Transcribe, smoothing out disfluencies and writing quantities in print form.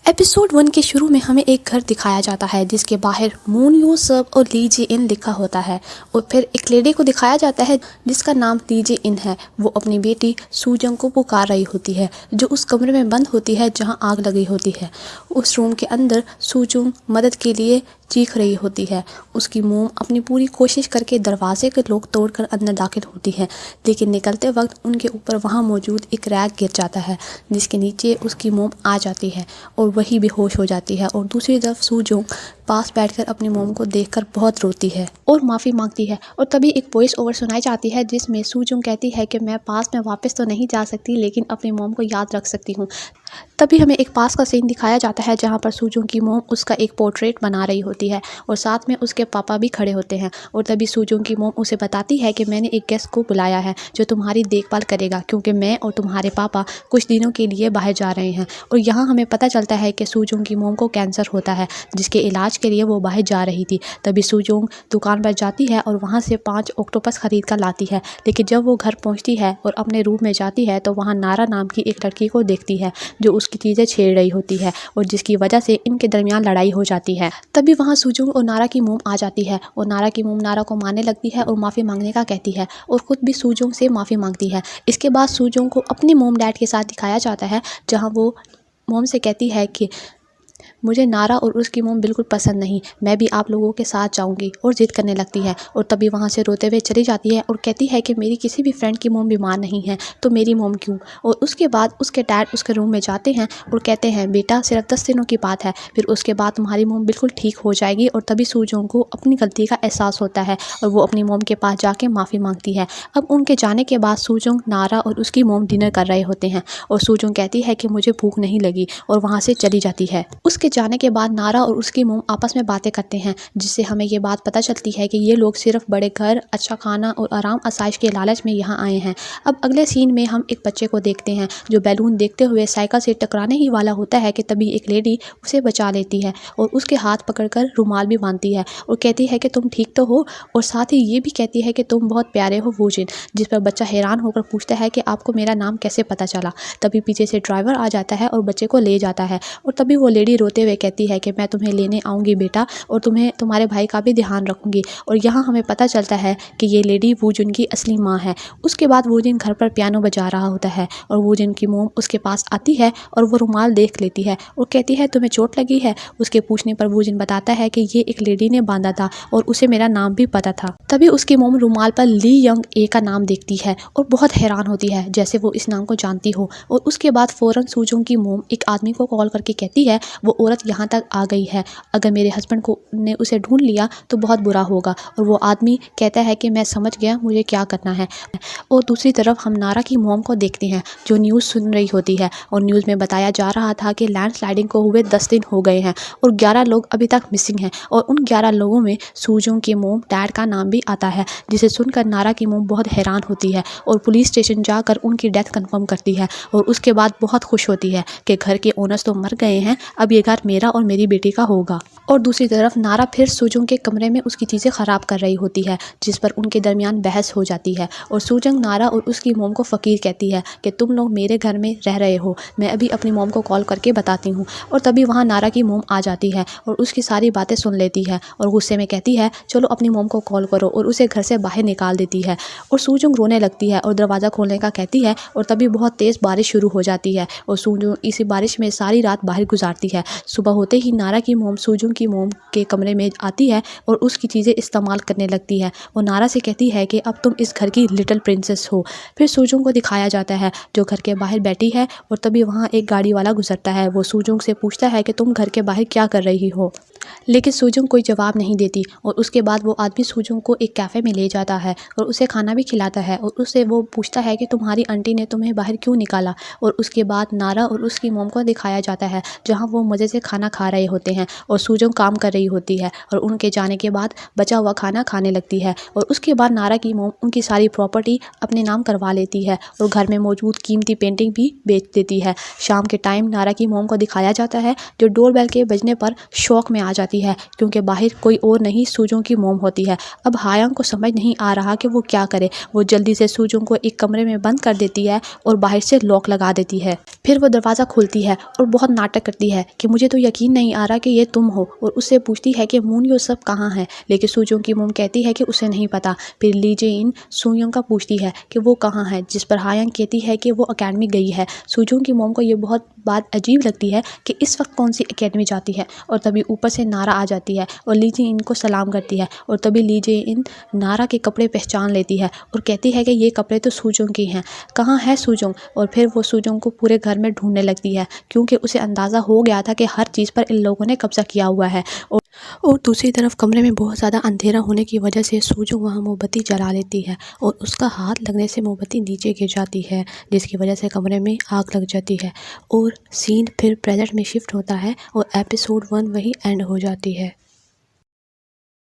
Episode 1 के शुरू में हमें एक घर दिखाया जाता है जिसके बाहर मून यू सर्व और ली जे इन लिखा होता है। और फिर एक लेडी को दिखाया जाता है जिसका नाम ली जे इन है। वो अपनी बेटी सूजंग को पुकार रही होती है जो उस कमरे में बंद होती है जहां आग लगी होती है। उस रूम के अंदर सूजंग मदद के लिए चीख रही होती है। उसकी मोम अपनी पूरी कोशिश करके दरवाजे के लोग तोड़कर अंदर दाखिल होती है, लेकिन निकलते वक्त उनके ऊपर वहां मौजूद एक रैक गिर जाता है जिसके नीचे उसकी मोम आ जाती है और वही बेहोश हो जाती है। और दूसरी तरफ सूजोंग पास बैठकर अपनी मोम को देखकर बहुत रोती है और माफ़ी मांगती है। और तभी एक वॉइस ओवर सुनाई जाती है जिसमें सूजोंग कहती है कि मैं पास में वापस तो नहीं जा सकती लेकिन अपनी मोम को याद रख सकती हूँ। तभी हमें एक पास का सीन दिखाया जाता है जहाँ पर सूजोंग की मोम उसका एक पोर्ट्रेट बना रही होती है और साथ में उसके पापा भी खड़े होते हैं। और तभी सूजोंग की मोम उसे बताती है कि मैंने एक गेस्ट को बुलाया है जो तुम्हारी देखभाल करेगा क्योंकि मैं और तुम्हारे पापा कुछ दिनों के लिए बाहर जा रहे हैं। और यहाँ हमें पता चलता है कि सूजोंग की मोम को कैंसर होता है जिसके इलाज के लिए वो बाहर जा रही थी। तभी सूजोंग दुकान पर जाती है और वहाँ से 5 ऑक्टोपस खरीद कर लाती है, लेकिन जब वो घर पहुँचती है और अपने रूम में जाती है तो वहाँ नारा नाम की एक लड़की को देखती है जो उसकी चीज़ें छेड़ रही होती है और जिसकी वजह से इनके दरमियान लड़ाई हो जाती है। तभी वहाँ सूजोंग और नारा की मोम आ जाती है और नारा की मोम नारा को मारने लगती है और माफ़ी मांगने का कहती है और खुद भी सूजोंग से माफ़ी मांगती है। इसके बाद सूजोंग को अपनी मोम डैड के साथ दिखाया जाता है जहाँ वो मोम से कहती है कि मुझे नारा और उसकी मोम बिल्कुल पसंद नहीं, मैं भी आप लोगों के साथ जाऊंगी। और जिद करने लगती है और तभी वहाँ से रोते हुए चली जाती है और कहती है कि मेरी किसी भी फ्रेंड की मोम बीमार नहीं है तो मेरी मोम क्यों। और उसके बाद उसके डैड उसके रूम में जाते हैं और कहते हैं बेटा सिर्फ 10 दिनों की बात है, फिर उसके बाद तुम्हारी मोम बिल्कुल ठीक हो जाएगी। और तभी सूजोंग को अपनी गलती का एहसास होता है और वो अपनी मोम के पास जाके माफ़ी मांगती है। अब उनके जाने के बाद सूजोंग, नारा और उसकी मोम डिनर कर रहे होते हैं और सूजोंग कहती है कि मुझे भूख नहीं लगी और वहाँ से चली जाती है। उसके जाने के बाद नारा और उसकी मोम आपस में बातें करते हैं जिससे हमें ये बात पता चलती है कि ये लोग सिर्फ बड़े घर, अच्छा खाना और आराम आसाइश के लालच में यहाँ आए हैं। अब अगले सीन में हम एक बच्चे को देखते हैं जो बैलून देखते हुए साइकिल से टकराने ही वाला होता है कि तभी एक लेडी उसे बचा लेती है और उसके हाथ पकड़कर रुमाल भी बांधती है और कहती है कि तुम ठीक तो हो। और साथ ही ये भी कहती है कि तुम बहुत प्यारे हो वूजिन, जिस पर बच्चा हैरान होकर पूछता है कि आपको मेरा नाम कैसे पता चला। तभी पीछे से ड्राइवर आ जाता है और बच्चे को ले जाता है और तभी वो लेडी रोते हुए कहती है कि मैं तुम्हें लेने आऊँगी बेटा और तुम्हें तुम्हारे भाई का भी ध्यान रखूँगी। और यहाँ हमें पता चलता है कि ये लेडी वूजिन की असली माँ है। उसके बाद वूजिन घर पर पियानो बजा रहा होता है और वूजिन की मोम उसके पास आती है और वो रुमाल देख लेती है और कहती है तुम्हें चोट लगी है। उसके पूछने पर वूजिन बताता है कि ये एक लेडी ने बांधा था और उसे मेरा नाम भी पता था। तभी उसकी मोम रुमाल पर ली यंग ए का नाम देखती है और बहुत हैरान होती है जैसे वो इस नाम को जानती हो। और उसके बाद फ़ौरन सूजोंग की मोम एक आदमी को कॉल करके कहती है वो औरत यहाँ तक आ गई है, अगर मेरे हस्बैंड को ने उसे ढूंढ लिया तो बहुत बुरा होगा। और वो आदमी कहता है कि मैं समझ गया, मुझे क्या करना है। और दूसरी तरफ हम नारा की मोम को देखते हैं जो न्यूज़ सुन रही होती है और न्यूज़ में बताया जा रहा था कि लैंडस्लाइडिंग को हुए 10 दिन हो गए हैं और 11 लोग अभी तक मिसिंग हैं और उन 11 लोगों में सूजोंग की मोम डैड का नाम भी आता है, जिसे सुनकर नारा की मोम बहुत हैरान होती है और पुलिस स्टेशन जाकर उनकी डेथ कंफर्म करती है। और उसके बाद बहुत खुश होती है कि घर के ओनर्स तो मर गए हैं, अब ये घर मेरा और मेरी बेटी का होगा। और दूसरी तरफ नारा फिर सूजोंग के कमरे में उसकी चीज़ें ख़राब कर रही होती है जिस पर उनके दरमियान बहस हो जाती है। और सूजोंग नारा और उसकी मोम को फ़कीर कहती है कि तुम लोग मेरे घर में रह रहे हो, मैं अभी अपनी मोम को कॉल करके बताती हूँ। और तभी वहाँ नारा की मोम आ जाती है और उसकी सारी बातें सुन लेती है और गुस्से में कहती है चलो अपनी मोम को कॉल करो और उसे घर से बाहर निकाल देती है। और सूजोंग रोने लगती है और दरवाज़ा खोलने का कहती है और तभी बहुत तेज़ बारिश शुरू हो जाती है और सूजोंग इसी बारिश में सारी रात बाहर गुजारती है। सुबह होते ही नारा की मोम सूजोंग की मोम के कमरे में आती है और उसकी चीज़ें इस्तेमाल करने लगती है और नारा से कहती है कि अब तुम इस घर की लिटिल प्रिंसेस हो। फिर सूजोंग को दिखाया जाता है जो घर के बाहर बैठी है और तभी वहाँ एक गाड़ी वाला गुजरता है। वो सूजोंग से पूछता है कि तुम घर के बाहर क्या कर रही हो, लेकिन सूजोंग कोई जवाब नहीं देती। और उसके बाद वो आदमी सूजोंग को एक कैफ़े में ले जाता है और उसे खाना भी खिलाता है और उससे वो पूछता है कि तुम्हारी आंटी ने तुम्हें बाहर क्यों निकाला। और उसके बाद नारा और उसकी मोम को दिखाया जाता है जहाँ वो मज़े से खाना खा रहे होते हैं और सूजोंग काम कर रही होती है और उनके जाने के बाद बचा हुआ खाना खाने लगती है। और उसके बाद नारा की मोम उनकी सारी प्रॉपर्टी अपने नाम करवा लेती है और घर में मौजूद कीमती पेंटिंग भी बेच देती है। शाम के टाइम नारा की मोम को दिखाया जाता है जो डोरबेल के बजने पर शौक में आ जाती है क्योंकि बाहर कोई और नहीं सूजों की मोम होती है। अब हायांग को समझ नहीं आ रहा कि वो क्या करे। वो जल्दी से सूजों को एक कमरे में बंद कर देती है और बाहर से लॉक लगा देती है। फिर वो दरवाज़ा खोलती है और बहुत नाटक करती है कि मुझे तो यकीन नहीं आ रहा कि ये तुम हो, और उससे पूछती है कि मून यो सब कहाँ है। लेकिन सूजों की मोम कहती है कि उसे नहीं पता। फिर ली जे इन सूयोंग का पूछती है कि वो कहाँ है, जिस पर हायांग कहती है कि वो अकेडमी गई है। सूजों की मोम को ये बहुत बात अजीब लगती है कि इस वक्त कौन सी अकेडमी जाती है, और तभी ऊपर से नारा आ जाती है और ली जे इन को सलाम करती है। और तभी ली जे इन नारा के कपड़े पहचान लेती है और कहती है कि ये कपड़े तो सूजों के हैं, कहाँ है सूजों। और फिर वो सूजों को पूरे घर में ढूंढने लगती है क्योंकि उसे अंदाज़ा हो गया था कि हर चीज़ पर इन लोगों ने कब्जा किया हुआ है। और दूसरी तरफ कमरे में बहुत ज़्यादा अंधेरा होने की वजह से सूजों वहाँ मोमबत्ती जला लेती है और उसका हाथ लगने से मोमबत्ती नीचे गिर जाती है, जिसकी वजह से कमरे में आग लग जाती है। और सीन फिर प्रेजेंट में शिफ्ट होता है और एपिसोड 1 वही एंड हो जाती है।